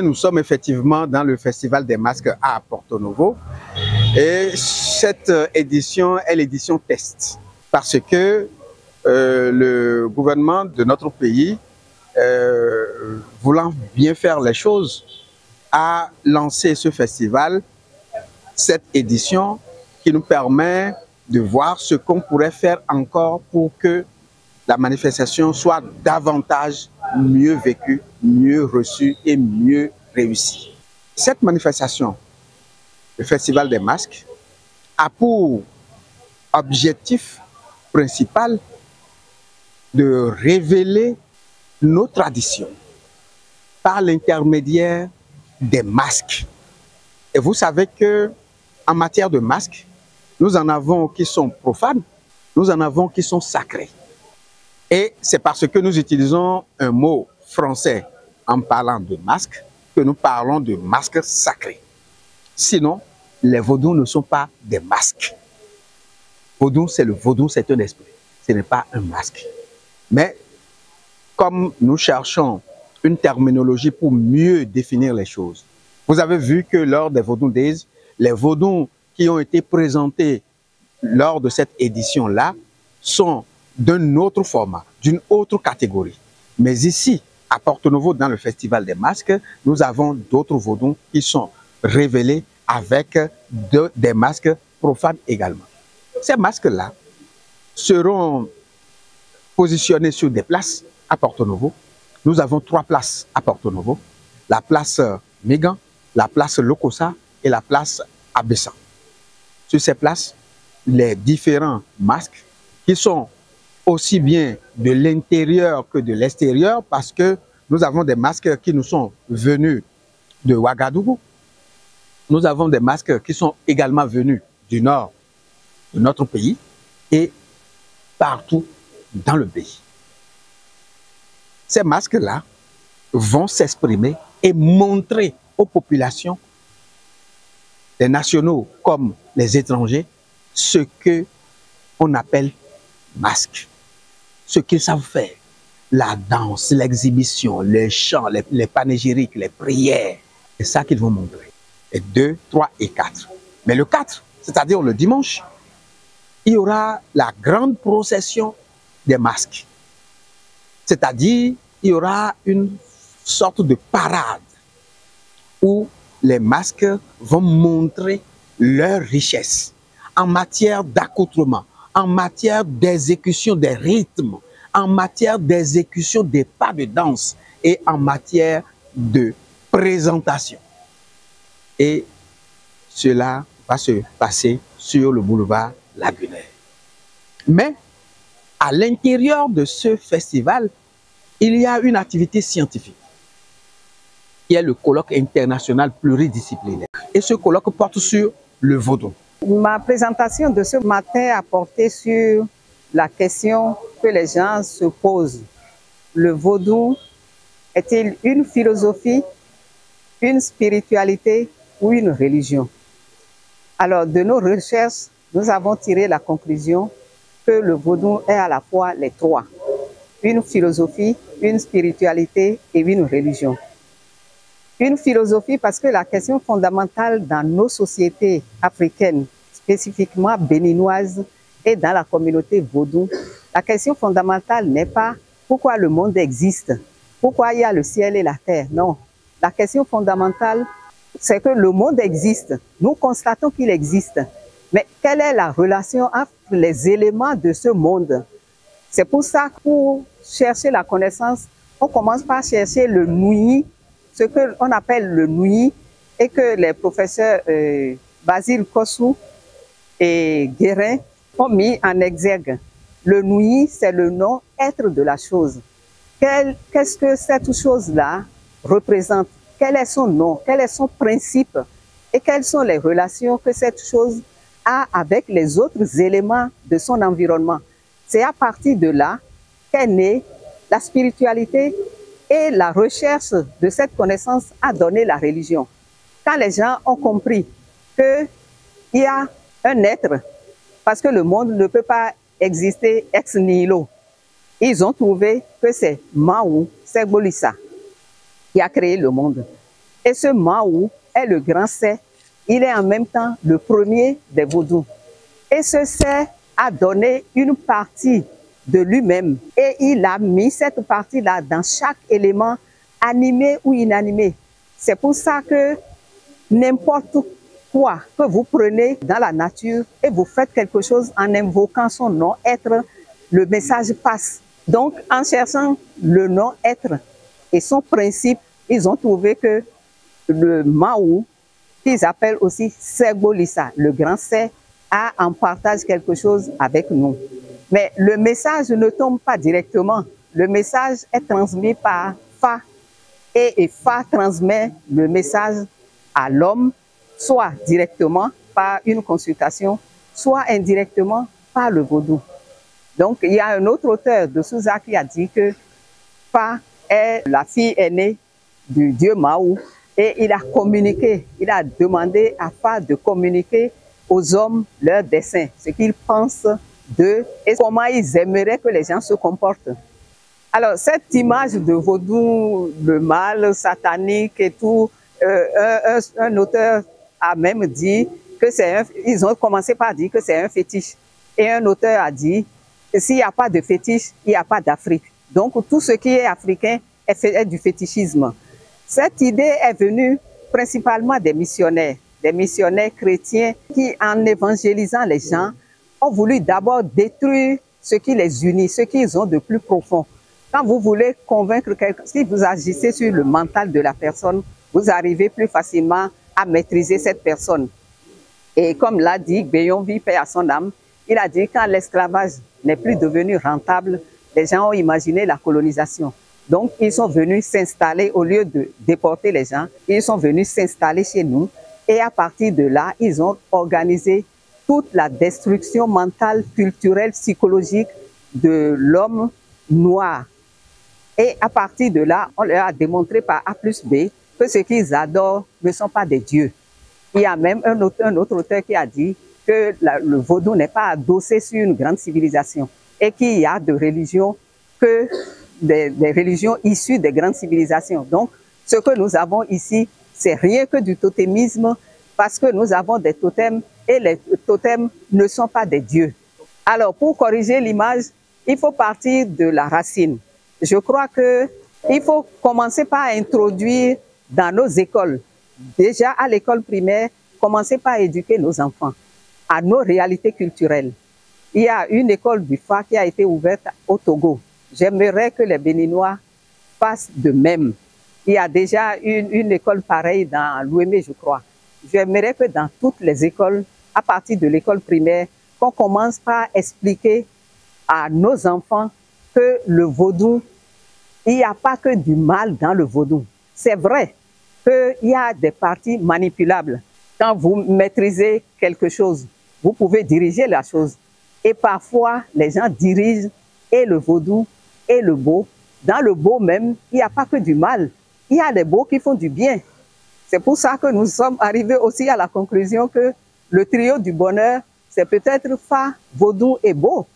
Nous sommes effectivement dans le Festival des masques à Porto Novo et cette édition est l'édition test parce que le gouvernement de notre pays, voulant bien faire les choses, a lancé ce festival, cette édition qui nous permet de voir ce qu'on pourrait faire encore pour que la manifestation soit davantage mieux vécue, mieux reçue et mieux réussie. Cette manifestation, le Festival des masques, a pour objectif principal de révéler nos traditions par l'intermédiaire des masques. Et vous savez que en matière de masques, nous en avons qui sont profanes, nous en avons qui sont sacrés. Et c'est parce que nous utilisons un mot français en parlant de masque que nous parlons de masques sacrés. Sinon, les vaudous ne sont pas des masques. Vaudou, c'est un esprit. Ce n'est pas un masque. Mais comme nous cherchons une terminologie pour mieux définir les choses, vous avez vu que lors des Vodou Days, les vaudous qui ont été présentés lors de cette édition-là sont d'un autre format, d'une autre catégorie. Mais ici, à Porto Novo, dans le Festival des masques, nous avons d'autres vaudous qui sont révélés avec des masques profanes également. Ces masques-là seront positionnés sur des places à Porto Novo. Nous avons 3 places à Porto Novo. La place Mégan, la place Lokossa et la place Abessan. Sur ces places, les différents masques qui sont aussi bien de l'intérieur que de l'extérieur, parce que nous avons des masques qui nous sont venus de Ouagadougou. Nous avons des masques qui sont également venus du nord de notre pays et partout dans le pays. Ces masques-là vont s'exprimer et montrer aux populations, les nationaux comme les étrangers, ce que on appelle masque. Ce qu'ils savent faire, la danse, l'exhibition, les chants, les panégyriques, les prières. C'est ça qu'ils vont montrer. Et 2, 3 et 4. Mais le 4, c'est-à-dire le dimanche, il y aura la grande procession des masques. C'est-à-dire, il y aura une sorte de parade où les masques vont montrer leur richesse en matière d'accoutrement, en matière d'exécution des rythmes, en matière d'exécution des pas de danse et en matière de présentation. Et cela va se passer sur le boulevard Lagunaire. Mais à l'intérieur de ce festival, il y a une activité scientifique qui est le colloque international pluridisciplinaire. Et ce colloque porte sur le vaudou. Ma présentation de ce matin a porté sur la question que les gens se posent. Le vaudou est-il une philosophie, une spiritualité ou une religion? Alors, de nos recherches, nous avons tiré la conclusion que le vaudou est à la fois les 3. Une philosophie, une spiritualité et une religion. Une philosophie parce que la question fondamentale dans nos sociétés africaines, spécifiquement béninoises et dans la communauté vaudou, la question fondamentale n'est pas pourquoi le monde existe, pourquoi il y a le ciel et la terre. Non, la question fondamentale, c'est que le monde existe. Nous constatons qu'il existe. Mais quelle est la relation entre les éléments de ce monde? C'est pour ça que pour chercher la connaissance, on commence par chercher le nouilli, ce qu'on appelle le nouilli, et que les professeurs Basile Kossou et Guérin ont mis en exergue. Le nouilli, c'est le non-être de la chose. Qu'est-ce que cette chose-là représente? Quel est son nom? Quel est son principe? Et quelles sont les relations que cette chose a avec les autres éléments de son environnement? C'est à partir de là qu'est née la spiritualité et la recherche de cette connaissance a donné la religion. Quand les gens ont compris qu'il y a un être, parce que le monde ne peut pas exister ex nihilo, ils ont trouvé que c'est Mao, c'est Bolissa qui a créé le monde. Et ce Mahou est le grand C. Il est en même temps le premier des vaudous. Et ce C a donné une partie de lui-même. Et il a mis cette partie-là dans chaque élément, animé ou inanimé. C'est pour ça que n'importe quoi que vous prenez dans la nature et vous faites quelque chose en invoquant son nom-être, le message passe. Donc, en cherchant le nom-être et son principe, ils ont trouvé que le Mahou, qu'ils appellent aussi Segbolissa, le grand C, a en partage quelque chose avec nous. Mais le message ne tombe pas directement. Le message est transmis par Fa. Et Fa transmet le message à l'homme, soit directement par une consultation, soit indirectement par le vaudou. Donc, il y a un autre auteur de Souza qui a dit que Fa est la fille aînée du dieu Mahou et il a communiqué, il a demandé à Fa de communiquer aux hommes leurs desseins, ce qu'ils pensent d'eux et comment ils aimeraient que les gens se comportent. Alors, cette image de vaudou, le mal satanique et tout, un auteur a même dit que c'est un... Ils ont commencé par dire que c'est un fétiche. Et un auteur a dit que s'il n'y a pas de fétiche, il n'y a pas d'Afrique. Donc, tout ce qui est africain est du fétichisme. Cette idée est venue principalement des missionnaires chrétiens qui, en évangélisant les gens, ont voulu d'abord détruire ce qui les unit, ce qu'ils ont de plus profond. Quand vous voulez convaincre quelqu'un, si vous agissez sur le mental de la personne, vous arrivez plus facilement à maîtriser cette personne. Et comme l'a dit Béyonvi, paix à son âme, il a dit quand l'esclavage n'est plus devenu rentable, les gens ont imaginé la colonisation. Donc, ils sont venus s'installer, au lieu de déporter les gens, ils sont venus s'installer chez nous. Et à partir de là, ils ont organisé toute la destruction mentale, culturelle, psychologique de l'homme noir. Et à partir de là, on leur a démontré par A plus B que ce qu'ils adorent ne sont pas des dieux. Il y a même un autre auteur qui a dit que le vaudou n'est pas adossé sur une grande civilisation et qu'il y a de religions que des religions issues des grandes civilisations. Donc, ce que nous avons ici, c'est rien que du totémisme parce que nous avons des totems et les totems ne sont pas des dieux. Alors, pour corriger l'image, il faut partir de la racine. Je crois qu'il faut commencer par introduire dans nos écoles, déjà à l'école primaire, commencer par éduquer nos enfants à nos réalités culturelles. Il y a une école du Fa qui a été ouverte au Togo. J'aimerais que les Béninois fassent de même. Il y a déjà une école pareille dans l'Ouémé, je crois. J'aimerais que dans toutes les écoles, à partir de l'école primaire, qu'on commence par expliquer à nos enfants que le vaudou, il n'y a pas que du mal dans le vaudou. C'est vrai qu'il y a des parties manipulables. Quand vous maîtrisez quelque chose, vous pouvez diriger la chose. Et parfois, les gens dirigent et le vaudou et le beau. Dans le beau même, il n'y a pas que du mal. Il y a des beaux qui font du bien. C'est pour ça que nous sommes arrivés aussi à la conclusion que le trio du bonheur, c'est peut-être Fa, vaudou et beau.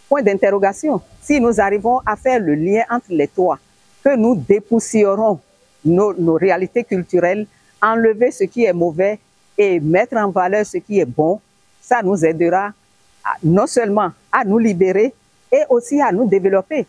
Point d'interrogation. Si nous arrivons à faire le lien entre les trois, que nous dépoussiérons nos réalités culturelles, enlever ce qui est mauvais et mettre en valeur ce qui est bon, ça nous aidera non seulement à nous libérer et aussi à nous développer.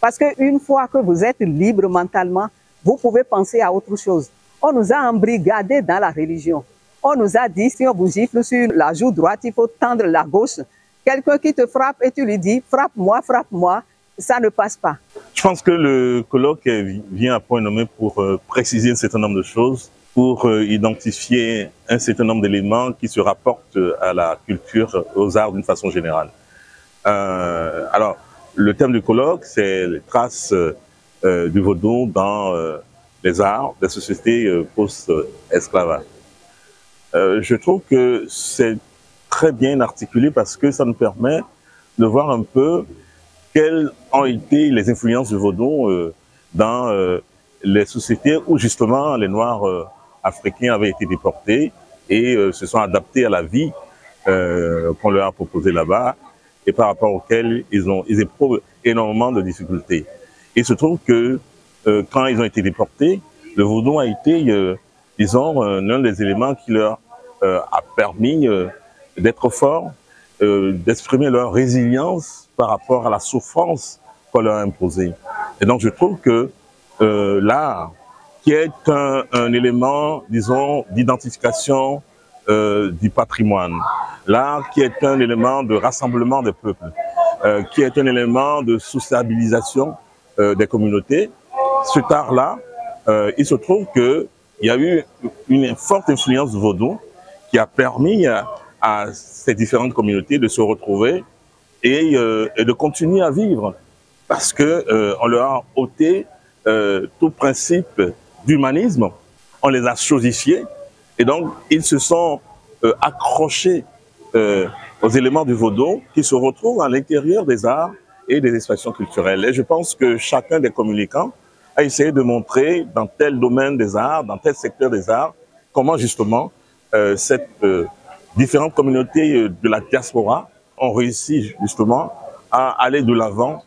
Parce qu'une fois que vous êtes libre mentalement, vous pouvez penser à autre chose. On nous a embrigadés dans la religion. On nous a dit, si on vous gifle sur la joue droite, il faut tendre la gauche. Quelqu'un qui te frappe et tu lui dis, frappe-moi, ça ne passe pas. Je pense que le colloque vient à point nommé pour préciser un certain nombre de choses, pour identifier un certain nombre d'éléments qui se rapportent à la culture, aux arts d'une façon générale. Alors, le thème du colloque, c'est les traces du vaudou dans les arts des sociétés post-esclavage. Je trouve que c'est très bien articulé parce que ça nous permet de voir un peu quelles ont été les influences du vaudou dans les sociétés où justement les Noirs africains avaient été déportés et se sont adaptés à la vie qu'on leur a proposée là-bas et par rapport auxquelles ils éprouvent énormément de difficultés. Il se trouve que quand ils ont été déportés, le vaudou a été disons, l'un des éléments qui leur a permis d'être forts, d'exprimer leur résilience par rapport à la souffrance qu'on leur a imposée. Et donc je trouve que l'art, qui est un élément, disons, d'identification du patrimoine, l'art qui est un élément de rassemblement des peuples, qui est un élément de sociabilisation des communautés, cet art-là, il se trouve qu'il y a eu une forte influence du vaudou qui a permis à ces différentes communautés de se retrouver et de continuer à vivre, parce que on leur a ôté tout principe d'humanisme, on les a chosifiés, et donc ils se sont accrochés aux éléments du vaudou qui se retrouvent à l'intérieur des arts et des expressions culturelles. Et je pense que chacun des communicants a essayé de montrer dans tel domaine des arts, dans tel secteur des arts, comment justement cette différentes communautés de la diaspora ont réussi justement à aller de l'avant